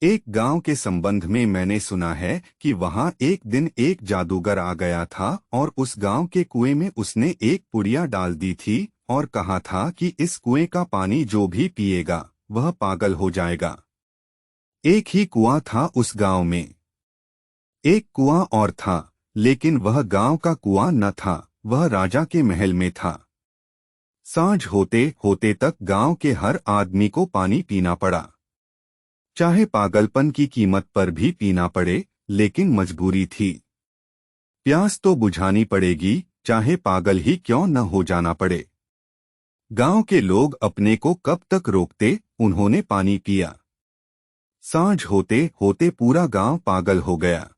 एक गांव के संबंध में मैंने सुना है कि वहां एक दिन एक जादूगर आ गया था और उस गांव के कुएं में उसने एक पुड़िया डाल दी थी और कहा था कि इस कुएं का पानी जो भी पिएगा वह पागल हो जाएगा। एक ही कुआं था उस गांव में। एक कुआं और था, लेकिन वह गांव का कुआं न था, वह राजा के महल में था। सांझ होते होते तक गांव के हर आदमी को पानी पीना पड़ा। चाहे पागलपन की कीमत पर भी पीना पड़े, लेकिन मजबूरी थी। प्यास तो बुझानी पड़ेगी, चाहे पागल ही क्यों न हो जाना पड़े। गांव के लोग अपने को कब तक रोकते, उन्होंने पानी पिया। सांझ होते होते पूरा गांव पागल हो गया।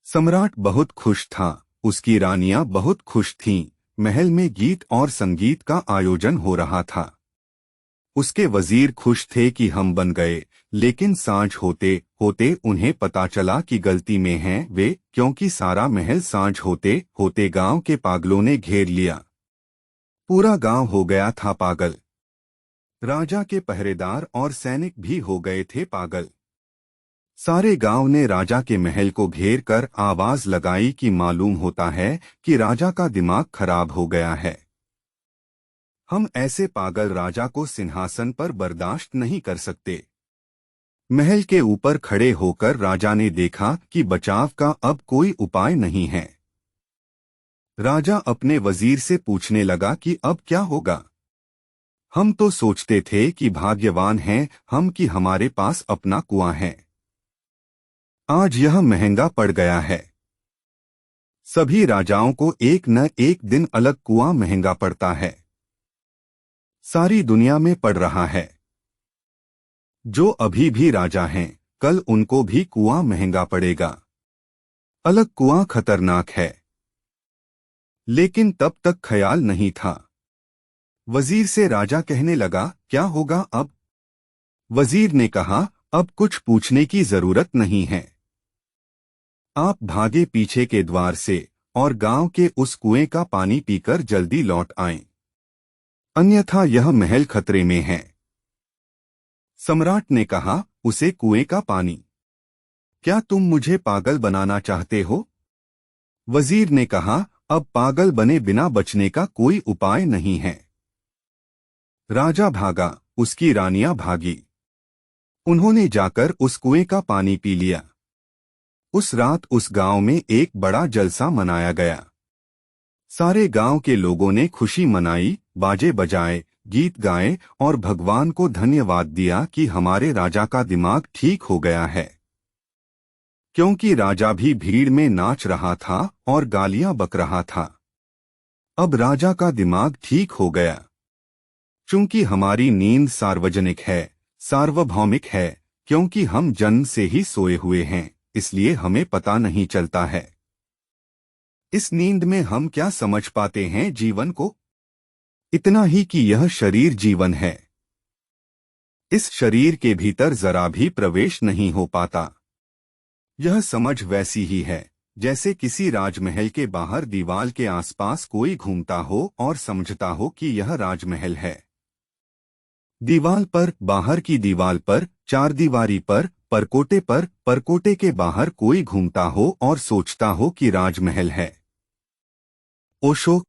सम्राट बहुत खुश था, उसकी रानियां बहुत खुश थीं। महल में गीत और संगीत का आयोजन हो रहा था। उसके वजीर खुश थे कि हम बन गए, लेकिन सांझ होते होते उन्हें पता चला कि गलती में हैं वे, क्योंकि सारा महल सांझ होते होते गांव के पागलों ने घेर लिया। पूरा गांव हो गया था पागल। राजा के पहरेदार और सैनिक भी हो गए थे पागल। सारे गांव ने राजा के महल को घेर कर आवाज लगाई कि मालूम होता है कि राजा का दिमाग खराब हो गया है। हम ऐसे पागल राजा को सिंहासन पर बर्दाश्त नहीं कर सकते। महल के ऊपर खड़े होकर राजा ने देखा कि बचाव का अब कोई उपाय नहीं है। राजा अपने वजीर से पूछने लगा कि अब क्या होगा। हम तो सोचते थे कि भाग्यवान हैं हम कि हमारे पास अपना कुआं है। आज यह महंगा पड़ गया है। सभी राजाओं को एक न एक दिन अलग कुआं महंगा पड़ता है। सारी दुनिया में पड़ रहा है। जो अभी भी राजा हैं, कल उनको भी कुआं महंगा पड़ेगा। अलग कुआं खतरनाक है। लेकिन तब तक ख्याल नहीं था। वजीर से राजा कहने लगा, क्या होगा अब? वजीर ने कहा, अब कुछ पूछने की जरूरत नहीं है। आप भागे पीछे के द्वार से और गांव के उस कुएं का पानी पीकर जल्दी लौट आएं। अन्यथा यह महल खतरे में है। सम्राट ने कहा, उसे कुएं का पानी? क्या तुम मुझे पागल बनाना चाहते हो? वजीर ने कहा, अब पागल बने बिना बचने का कोई उपाय नहीं है। राजा भागा, उसकी रानियां भागी। उन्होंने जाकर उस कुएं का पानी पी लिया। उस रात उस गांव में एक बड़ा जलसा मनाया गया। सारे गांव के लोगों ने खुशी मनाई, बाजे बजाए, गीत गाए और भगवान को धन्यवाद दिया कि हमारे राजा का दिमाग ठीक हो गया है। क्योंकि राजा भी भीड़ में नाच रहा था और गालियां बक रहा था। अब राजा का दिमाग ठीक हो गया। चूंकि हमारी नींद सार्वजनिक है, सार्वभौमिक है, क्योंकि हम जन्म से ही सोए हुए हैं, इसलिए हमें पता नहीं चलता है। इस नींद में हम क्या समझ पाते हैं जीवन को? इतना ही कि यह शरीर जीवन है। इस शरीर के भीतर जरा भी प्रवेश नहीं हो पाता। यह समझ वैसी ही है जैसे किसी राजमहल के बाहर दीवार के आसपास कोई घूमता हो और समझता हो कि यह राजमहल है। दीवार पर, बाहर की दीवार पर, चारदीवारी पर, परकोटे पर, परकोटे के बाहर कोई घूमता हो और सोचता हो कि राजमहल है। ओशो।